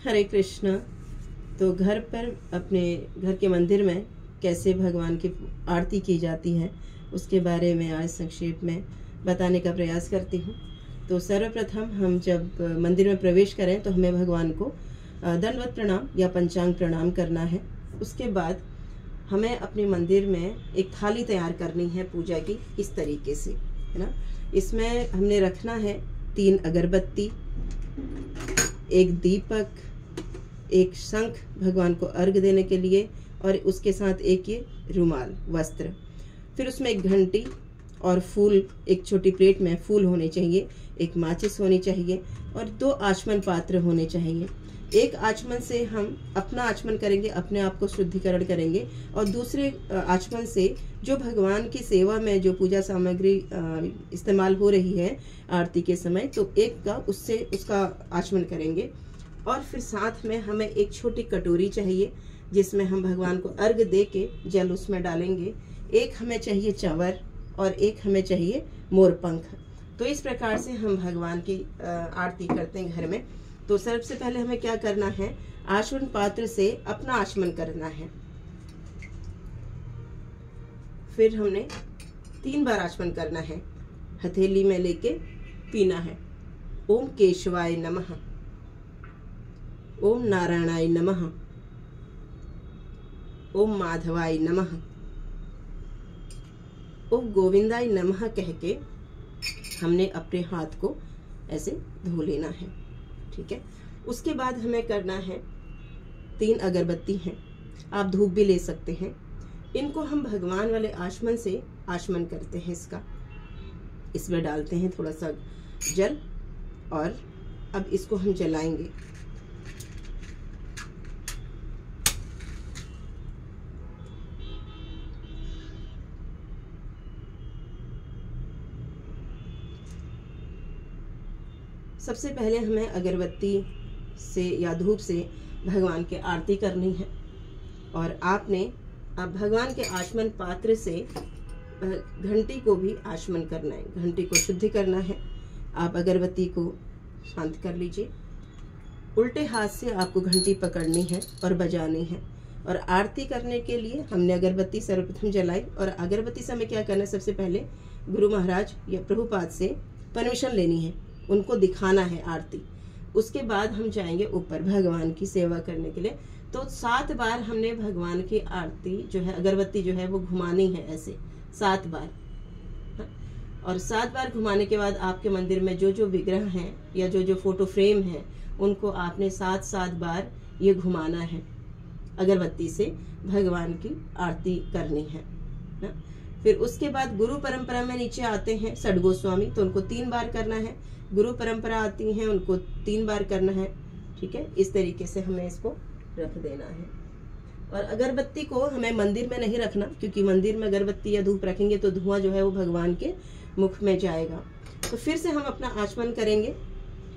हरे कृष्णा। तो घर पर अपने घर के मंदिर में कैसे भगवान की आरती की जाती है उसके बारे में आज संक्षेप में बताने का प्रयास करती हूँ। तो सर्वप्रथम हम जब मंदिर में प्रवेश करें तो हमें भगवान को दंडवत प्रणाम या पंचांग प्रणाम करना है। उसके बाद हमें अपने मंदिर में एक थाली तैयार करनी है पूजा की, इस तरीके से, है ना। इसमें हमने रखना है 3 अगरबत्ती, एक दीपक, एक शंख भगवान को अर्घ देने के लिए, और उसके साथ एक ये रुमाल वस्त्र। फिर उसमें एक घंटी और फूल, एक छोटी प्लेट में फूल होने चाहिए, एक माचिस होनी चाहिए और 2 आचमन पात्र होने चाहिए। एक आचमन से हम अपना आचमन करेंगे, अपने आप को शुद्धिकरण करेंगे, और दूसरे आचमन से जो भगवान की सेवा में जो पूजा सामग्री इस्तेमाल हो रही है आरती के समय, तो एक का उससे उसका आचमन करेंगे। और फिर साथ में हमें एक छोटी कटोरी चाहिए जिसमें हम भगवान को अर्घ दे के जल उसमें डालेंगे। एक हमें चाहिए चंवर और एक हमें चाहिए मोरपंख। तो इस प्रकार से हम भगवान की आरती करते हैं घर में। तो सबसे पहले हमें क्या करना है, आचमन पात्र से अपना आचमन करना है। फिर हमने 3 बार आचमन करना है, हथेली में लेके पीना है। ओम केशवाय नमः, ओम नारायणाय नमः, ओम माधवाय नमः, ओम गोविंदाय नमः कह के हमने अपने हाथ को ऐसे धो लेना है, ठीक है। उसके बाद हमें करना है 3 अगरबत्ती हैं, आप धूप भी ले सकते हैं। इनको हम भगवान वाले आचमन से आचमन करते हैं। इसमें डालते हैं थोड़ा सा जल और अब इसको हम जलाएंगे। सबसे पहले हमें अगरबत्ती से या धूप से भगवान की आरती करनी है, और आपने अब भगवान के आचमन पात्र से घंटी को भी आचमन करना है, घंटी को शुद्धि करना है। आप अगरबत्ती को शांत कर लीजिए। उल्टे हाथ से आपको घंटी पकड़नी है और बजानी है। और आरती करने के लिए हमने अगरबत्ती सर्वप्रथम जलाई, और अगरबत्ती से हमें क्या करना है, सबसे पहले गुरु महाराज या प्रभुपाद से परमिशन लेनी है, उनको दिखाना है आरती। उसके बाद हम जाएंगे ऊपर भगवान की सेवा करने के लिए। तो 7 बार हमने भगवान की आरती जो है, अगरबत्ती जो है वो घुमानी है ऐसे 7 बार। और 7 बार घुमाने के बाद आपके मंदिर में जो जो विग्रह हैं या जो जो फोटो फ्रेम हैं उनको आपने 7-7 बार ये घुमाना है, अगरबत्ती से भगवान की आरती करनी है ना। फिर उसके बाद गुरु परंपरा में नीचे आते हैं षड गोस्वामी, तो उनको 3 बार करना है। गुरु परंपरा आती हैं, उनको 3 बार करना है, ठीक है। इस तरीके से हमें इसको रख देना है। और अगरबत्ती को हमें मंदिर में नहीं रखना, क्योंकि मंदिर में अगरबत्ती या धूप रखेंगे तो धुआं जो है वो भगवान के मुख में जाएगा। तो फिर से हम अपना आचमन करेंगे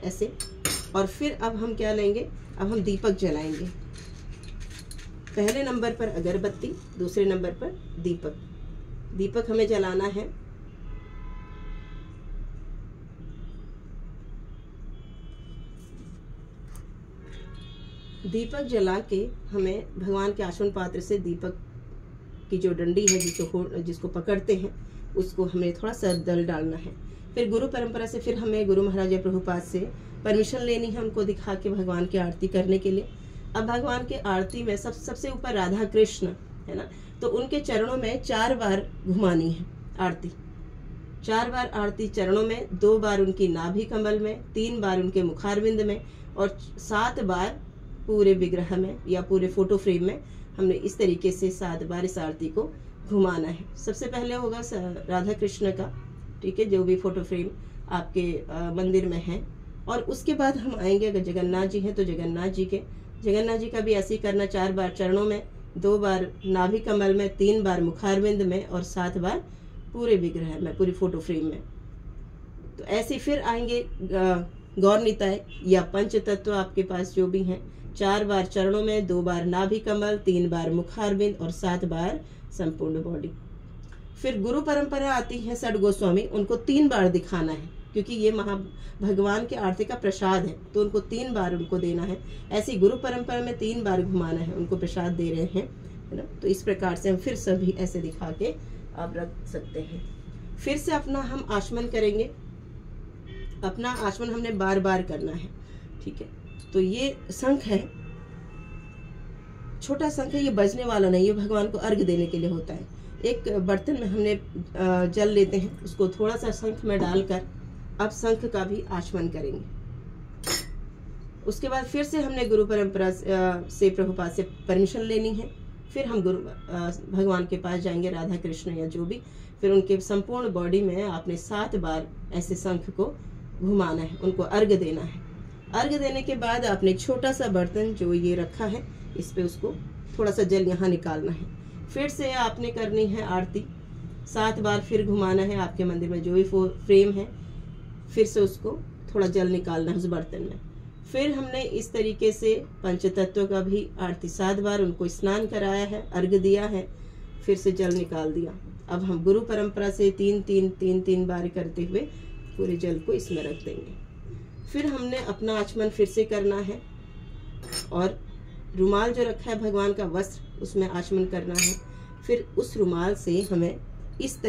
ऐसे, और फिर अब हम क्या लेंगे, अब हम दीपक जलाएंगे। पहले नंबर पर अगरबत्ती, दूसरे नंबर पर दीपक। दीपक हमें जलाना है। दीपक जला के हमें भगवान के आचमन पात्र से दीपक की जो डंडी है जिसको पकड़ते हैं उसको हमें थोड़ा सा जल डालना है। फिर गुरु परंपरा से फिर हमें गुरु महाराज या प्रभुपाद से परमिशन लेनी है, उनको दिखा के भगवान की आरती करने के लिए। अब भगवान की आरती में सबसे ऊपर राधा कृष्ण है ना, तो उनके चरणों में 4 बार घुमानी है आरती। 4 बार आरती चरणों में, 2 बार उनकी नाभि कमल में, 3 बार उनके मुखारविंद में, और 7 बार पूरे विग्रह में या पूरे फोटो फ्रेम में। हमने इस तरीके से 7 बार इस आरती को घुमाना है। सबसे पहले होगा राधा कृष्ण का, ठीक है, जो भी फोटो फ्रेम आपके मंदिर में है। और उसके बाद हम आएंगे, अगर जगन्नाथ जी हैं तो जगन्नाथ जी का भी ऐसे ही करना। 4 बार चरणों में, 2 बार नाभि कमल में, 3 बार मुखारविंद में, और 7 बार पूरे विग्रह में, पूरी फोटो फ्रेम में। तो ऐसे फिर आएंगे गौर निताय या पंच तत्व आपके पास जो भी हैं। 4 बार चरणों में, 2 बार नाभि कमल, 3 बार मुखारविंद और 7 बार संपूर्ण बॉडी। फिर गुरु परंपरा आती है षड गोस्वामी, उनको 3 बार दिखाना है, क्योंकि ये भगवान के आरती का प्रसाद है, तो उनको 3 बार उनको देना है। ऐसी गुरु परंपरा में 3 बार घुमाना है, उनको प्रसाद दे रहे हैं, है ना। तो इस प्रकार से हम फिर सभी ऐसे दिखा के आप रख सकते हैं। फिर से अपना हम आचमन करेंगे। अपना आचमन हमने बार बार करना है, ठीक है। तो ये शंख है, छोटा शंख है, ये बजने वाला नहीं, ये भगवान को अर्घ देने के लिए होता है। एक बर्तन में हमने जल लेते हैं, उसको थोड़ा सा शंख में डालकर अब शंख का भी आचमन करेंगे। उसके बाद फिर से हमने गुरु परंपरा से प्रभुपाद से परमिशन लेनी है। फिर हम भगवान के पास जाएंगे, राधा कृष्ण या जो भी, फिर उनके संपूर्ण बॉडी में आपने 7 बार ऐसे शंख को घुमाना है, उनको अर्घ देना है। अर्घ देने के बाद आपने छोटा सा बर्तन जो ये रखा है, इस पे उसको थोड़ा सा जल यहाँ निकालना है। फिर से आपने करनी है आरती, 7 बार फिर घुमाना है आपके मंदिर में जो भी फ्रेम है, फिर से उसको थोड़ा जल निकालना है उस बर्तन में। फिर हमने इस तरीके से पंचतत्व का भी आरती 7 बार उनको स्नान कराया है, अर्घ दिया है, फिर से जल निकाल दिया। अब हम गुरु परंपरा से 3 बार करते हुए पूरे जल को इसमें रख देंगे। फिर हमने अपना आचमन फिर से करना है और रुमाल जो रखा है भगवान का वस्त्र, उसमें आचमन करना है। फिर उस रुमाल से हमें इस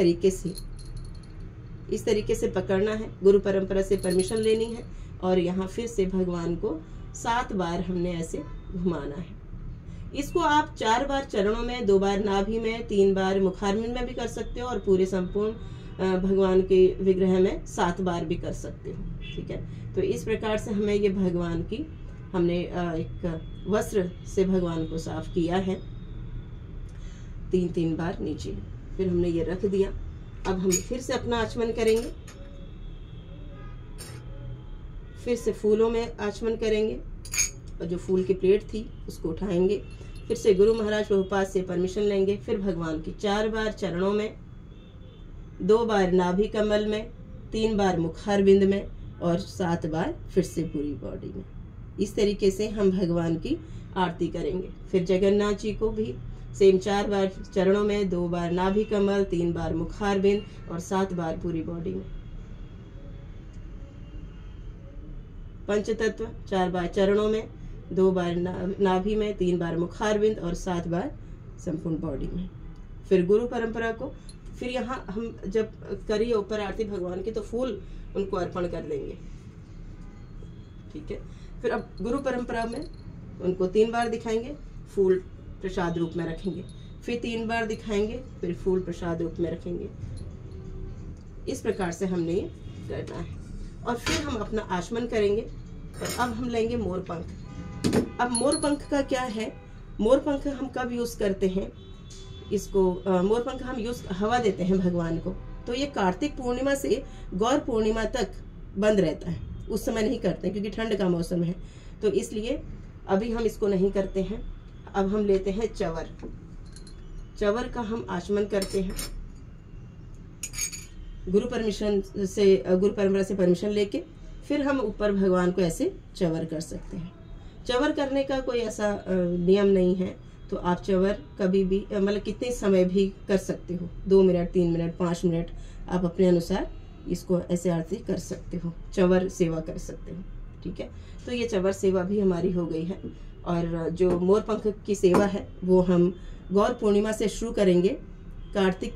तरीके से पकड़ना है, गुरु परंपरा से परमिशन लेनी है और यहाँ फिर से भगवान को 7 बार हमने ऐसे घुमाना है। इसको आप 4 बार चरणों में, 2 बार नाभि में, 3 बार मुखारविंद में भी कर सकते हो और पूरे संपूर्ण भगवान के विग्रह में 7 बार भी कर सकते हो, ठीक है। तो इस प्रकार से हमें ये भगवान की हमने एक वस्त्र से भगवान को साफ किया है 3 बार नीचे, फिर हमने ये रख दिया। अब हम फिर से अपना आचमन करेंगे, फिर से फूलों में आचमन करेंगे और जो फूल की प्लेट थी उसको उठाएंगे। फिर से गुरु महाराज प्रभुपाद से परमिशन लेंगे। फिर भगवान की 4 बार चरणों में, 2 बार नाभि कमल में, 3 बार मुखारविंद में और 7 बार फिर से पूरी बॉडी में। इस तरीके से हम भगवान की आरती करेंगे। फिर जगन्नाथ जी को भी सेम 4 बार चरणों में, 2 बार नाभि कमल, 3 बार मुखारविंद और 7 बार पूरी बॉडी में। पंचतत्व 4 बार चरणों में, 2 बार नाभि में, 3 बार मुखारविंद और 7 बार संपूर्ण बॉडी में। फिर गुरु परंपरा को फिर यहाँ हम जब करिए ऊपर आरती भगवान की तो फूल उनको अर्पण कर देंगे, ठीक है। फिर अब गुरु परंपरा में उनको 3 बार दिखाएंगे, फूल प्रसाद रूप में रखेंगे, फिर 3 बार दिखाएंगे, फिर फूल प्रसाद रूप में रखेंगे। इस प्रकार से हमने ये करना है और फिर हम अपना आचमन करेंगे। और अब हम लेंगे मोरपंख। अब मोरपंख का क्या है, मोरपंख हम कब यूज करते हैं, इसको मोरपंख हम हवा देते हैं भगवान को, तो ये कार्तिक पूर्णिमा से गौर पूर्णिमा तक बंद रहता है, उस समय नहीं करते क्योंकि ठंड का मौसम है, तो इसलिए अभी हम इसको नहीं करते हैं। अब हम लेते हैं चवर। चवर का हम आचमन करते हैं गुरु परंपरा से परमिशन लेके। फिर हम ऊपर भगवान को ऐसे चवर कर सकते हैं। चवर करने का कोई ऐसा नियम नहीं है, तो आप चवर कभी भी मतलब कितने समय भी कर सकते हो, 2 मिनट, 3 मिनट, 5 मिनट, आप अपने अनुसार इसको ऐसे आरती कर सकते हो, चवर सेवा कर सकते हो, ठीक है। तो ये चवर सेवा भी हमारी हो गई है। और जो मोरपंख की सेवा है वो हम गौर पूर्णिमा से शुरू करेंगे, कार्तिक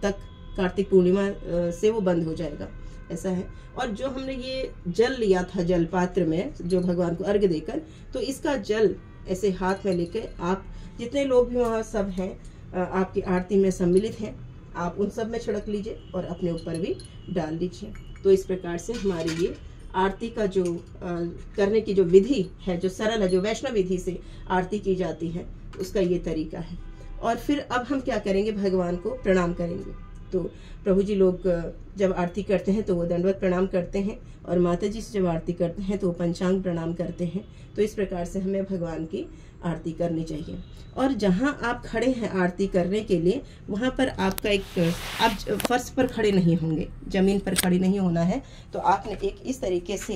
तक, कार्तिक पूर्णिमा से वो बंद हो जाएगा, ऐसा है। और जो हमने ये जल लिया था जल पात्र में, जो भगवान को अर्घ देकर, तो इसका जल ऐसे हाथ में लेकर आप जितने लोग भी वहाँ सब हैं आपकी आरती में सम्मिलित हैं, आप उन सब में छिड़क लीजिए और अपने ऊपर भी डाल लीजिए। तो इस प्रकार से हमारी ये आरती का जो करने की जो विधि है, जो सरल है, जो वैष्णव विधि से आरती की जाती है, उसका ये तरीका है। और फिर अब हम क्या करेंगे, भगवान को प्रणाम करेंगे। तो प्रभु जी लोग जब आरती करते हैं तो वो दंडवत प्रणाम करते हैं, और माता जी से जब आरती करते हैं तो वो पंचांग प्रणाम करते हैं। तो इस प्रकार से हमें भगवान की आरती करनी चाहिए। और जहाँ आप खड़े हैं आरती करने के लिए, वहाँ पर आपका आप फर्श पर खड़े नहीं होंगे, जमीन पर खड़े नहीं होना है। तो आपने एक इस तरीके से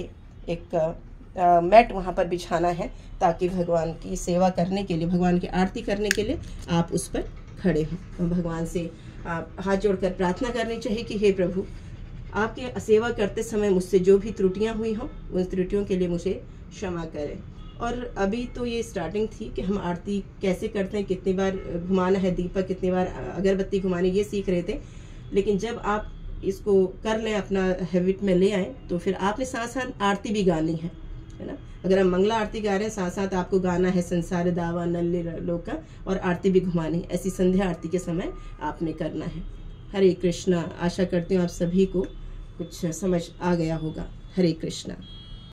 एक मैट वहाँ पर बिछाना है, ताकि भगवान की सेवा करने के लिए, भगवान की आरती करने के लिए आप उस पर खड़े हों। भगवान से आप हाथ जोड़कर प्रार्थना करनी चाहिए कि हे प्रभु, आपके सेवा करते समय मुझसे जो भी त्रुटियां हुई हों उन त्रुटियों के लिए मुझे क्षमा करें। और अभी तो ये स्टार्टिंग थी कि हम आरती कैसे करते हैं, कितनी बार घुमाना है दीपक, कितनी बार अगरबत्ती घुमानी, ये सीख रहे थे। लेकिन जब आप इसको कर लें, अपना हैबिट में ले आएँ, तो फिर आपने साथ साथ आरती भी गानी है ना। अगर हम मंगला आरती गा रहे हैं, साथ साथ आपको गाना है संसार दावा नल्ले लोका, और आरती भी घुमानी, ऐसी संध्या आरती के समय आपने करना है। हरे कृष्णा। आशा करती हूँ आप सभी को कुछ समझ आ गया होगा। हरे कृष्णा।